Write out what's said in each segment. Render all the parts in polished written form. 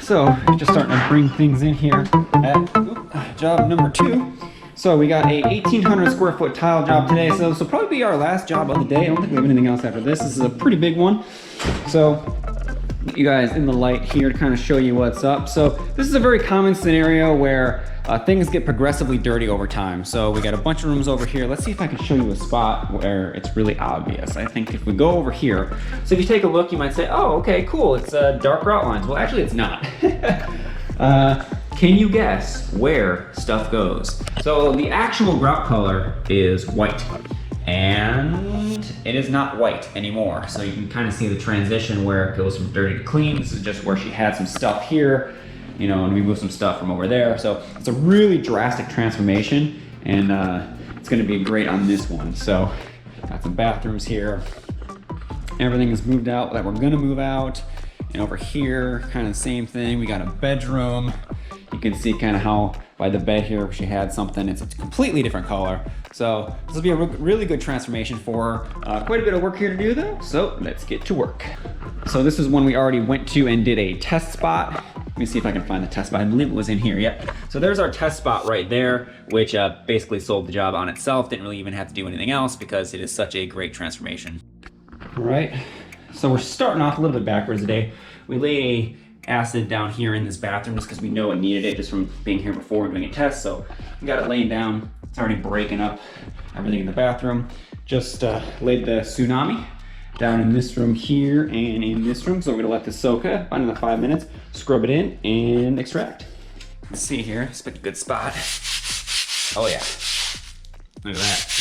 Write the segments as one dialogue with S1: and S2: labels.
S1: So just starting to bring things in here at job number 2. So we got a 1,800 square foot tile job today. So this will probably be our last job of the day. I don't think we have anything else after this. This is a pretty big one. So you guys in the light here to kind of show you what's up. So this is a very common scenario where things get progressively dirty over time. So we got a bunch of rooms over here. Let's see if I can show you a spot where it's really obvious. I think if we go over here, so if you take a look, you might say, oh, okay, cool, it's dark grout lines. Well, actually it's not. Can you guess where stuff goes? So the actual grout color is white, and it is not white anymore. So you can kind of see the transition where it goes from dirty to clean. This is just where she had some stuff here, you know, and we moved some stuff from over there. So it's a really drastic transformation, and it's gonna be great on this one. So got some bathrooms here. Everything is moved out that we're gonna move out. And over here, kind of the same thing. We got a bedroom. You can see kind of how by the bed here, she had something, it's a completely different color. So this will be a really good transformation for her. Quite a bit of work here to do though, so let's get to work. So this is one we already went to and did a test spot. Let me see if I can find the test spot. I believe it was in here, yep. So there's our test spot right there, which basically sold the job on itself. Didn't really even have to do anything else because it is such a great transformation. All right, so we're starting off a little bit backwards today. We laid a acid down here in this bathroom just because we know it needed it just from being here before and doing a test. So we got it laying down. It's already breaking up everything in the bathroom. Just laid the tsunami down in this room here and in this room. So we're gonna let this soak up under the 5 minutes, scrub it in and extract. Let's see here, it's a good spot. Oh yeah, look at that.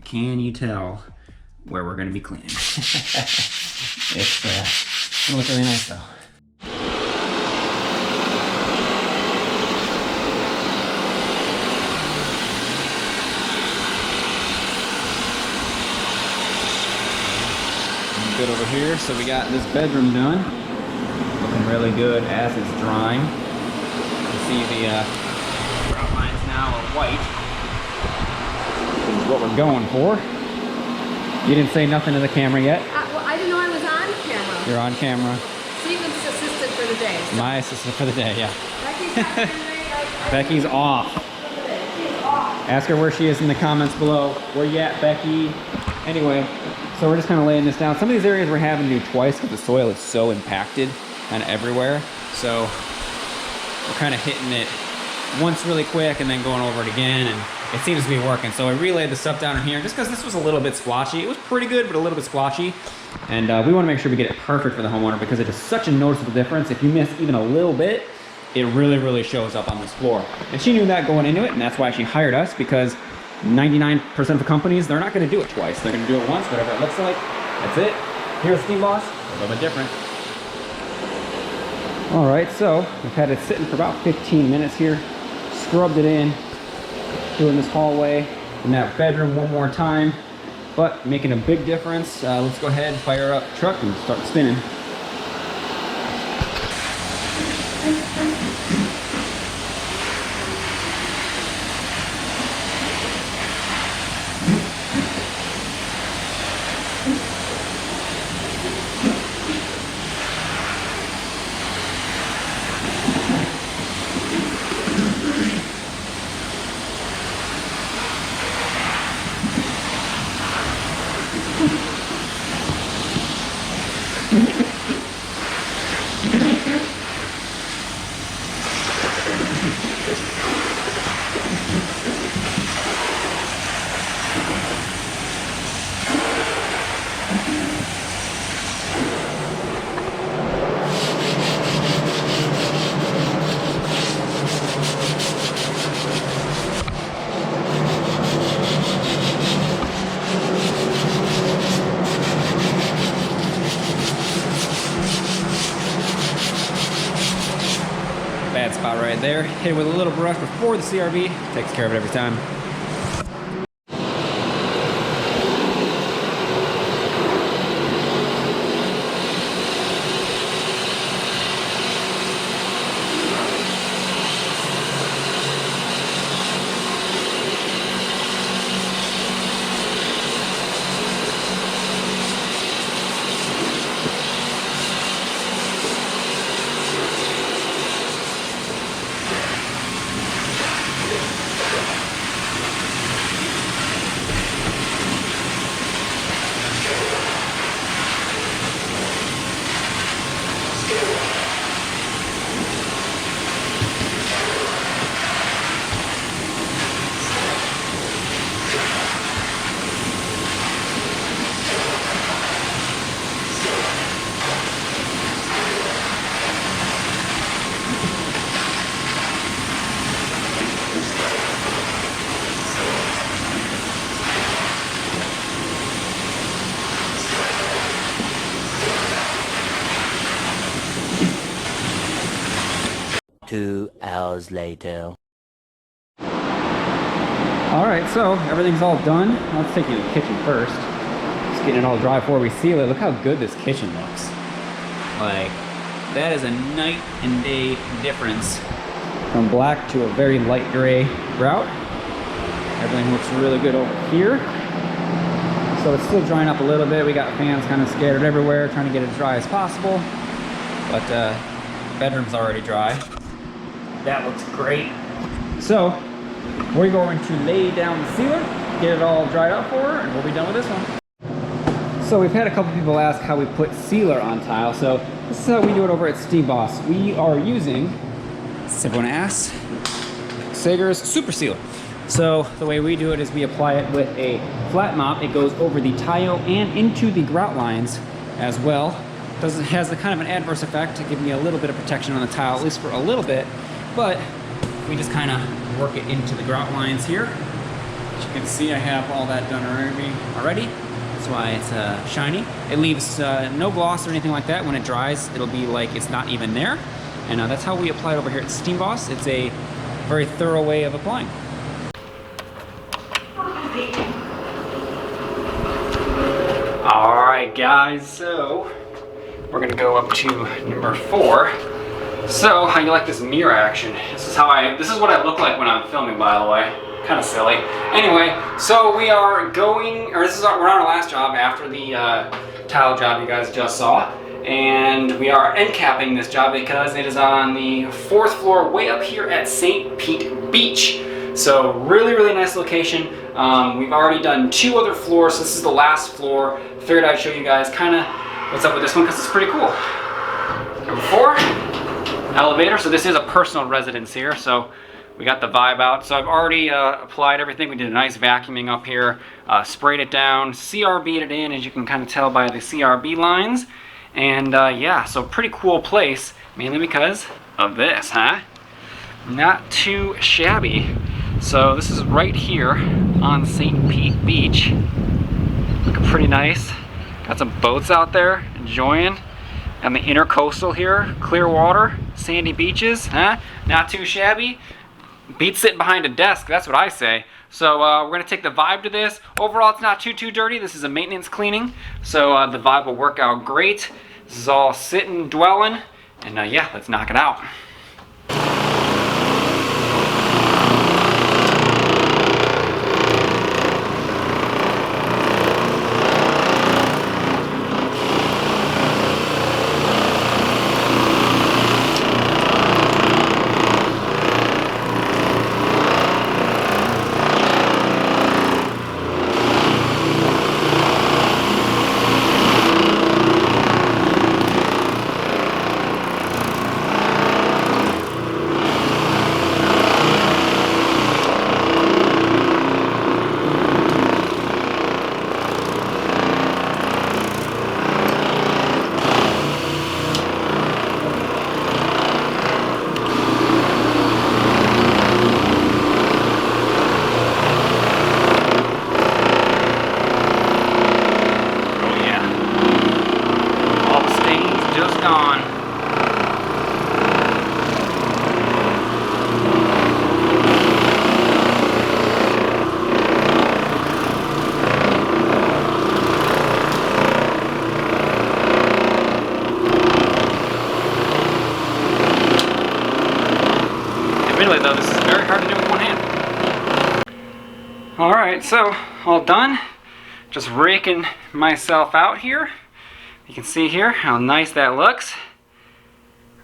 S1: Can you tell where we're gonna be cleaning? It's gonna look really nice though. Good over here. So we got this bedroom done. Looking really good as it's drying. You can see the grout lines now are white. This is what we're going for. You didn't say nothing to the camera yet?
S2: Well, I didn't know I was on camera.
S1: You're on camera.
S2: Stephen's assistant for the day. So.
S1: My assistant for the day, yeah.
S2: Becky's
S1: Becky's off. Ask her where she is in the comments below. Where you at, Becky? Anyway, so we're just kind of laying this down. Some of these areas we're having to do twice because the soil is so impacted kind of everywhere. So we're kind of hitting it once really quick and then going over it again, and it seems to be working. So I relayed the stuff down in here just because this was a little bit splotchy. It was pretty good, but a little bit splotchy. And we want to make sure we get it perfect for the homeowner because it is such a noticeable difference. If you miss even a little bit, it really shows up on this floor. And she knew that going into it, and that's why she hired us, because 99% of the companies, they're not going to do it twice. They're going to do it once, whatever it looks like. That's it. Here's the Steam Boss, a little bit different. All right, so we've had it sitting for about 15 minutes here. Scrubbed it in, doing this hallway and that bedroom one more time, but making a big difference. Let's go ahead and fire up the truck and start spinning. Bad spot right there. Hit it with a little brush before the CRB. Takes care of it every time.
S3: hours later.
S1: Alright, so everything's all done. Let's take you to the kitchen first. Just getting it all dry before we seal it. Look how good this kitchen looks. Like, that is a night and day difference from black to a very light gray grout. Everything looks really good over here. So it's still drying up a little bit. We got fans kind of scattered everywhere, trying to get it as dry as possible. But bedroom's already dry. That looks great. So we're going to lay down the sealer, get it all dried up for her, and we'll be done with this one. So we've had a couple people ask how we put sealer on tile. So this is how we do it over at Steve Boss. We are using, as everyone asks, Sager's Super Sealer. So the way we do it is we apply it with a flat mop. It goes over the tile and into the grout lines as well. Has a kind of an adverse effect to give me a little bit of protection on the tile, at least for a little bit. But we just kind of work it into the grout lines here. As you can see, I have all that done already. That's why it's shiny. It leaves no gloss or anything like that. When it dries, it'll be like it's not even there. And that's how we apply it over here at Steam Boss. It's a very thorough way of applying. Alright guys, so we're gonna go up to number 4. So, how you like this mirror action? This is what I look like when I'm filming, by the way. Kind of silly. Anyway, so we're on our last job after the tile job you guys just saw. And we are end capping this job because it is on the 4th floor way up here at St. Pete Beach. So really, really nice location. We've already done 2 other floors, so this is the last floor. Figured I'd show you guys kind of what's up with this one because it's pretty cool. Number 4, elevator. So this is a personal residence here, so we got the vibe out. So I've already applied everything. We did a nice vacuuming up here, sprayed it down, CRB'd it in, as you can kind of tell by the CRB lines. And yeah, so pretty cool place, mainly because of this, huh? Not too shabby. So this is right here on St. Pete Beach. Looking pretty nice. Got some boats out there enjoying. On the intercoastal here, clear water, sandy beaches, huh? Not too shabby. Beats sitting behind a desk, that's what I say. So we're gonna take the vibe to this. Overall, it's not too dirty. This is a maintenance cleaning, so the vibe will work out great. This is all sitting, dwelling, and yeah, let's knock it out. Admittedly though, this is very hard to do with one hand. Alright, so all done. Just raking myself out here. You can see here how nice that looks.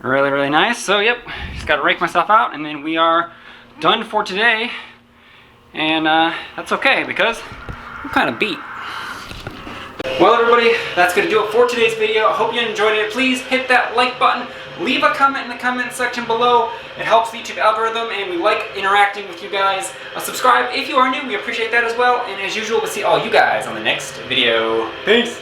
S1: Really, really nice. So yep, just gotta rake myself out and then we are done for today. And that's okay because I'm kind of beat. Well everybody, that's going to do it for today's video. I hope you enjoyed it. Please hit that like button. Leave a comment in the comment section below. It helps the YouTube algorithm and we like interacting with you guys. Subscribe if you are new. We appreciate that as well. And as usual, we'll see all you guys on the next video. Peace!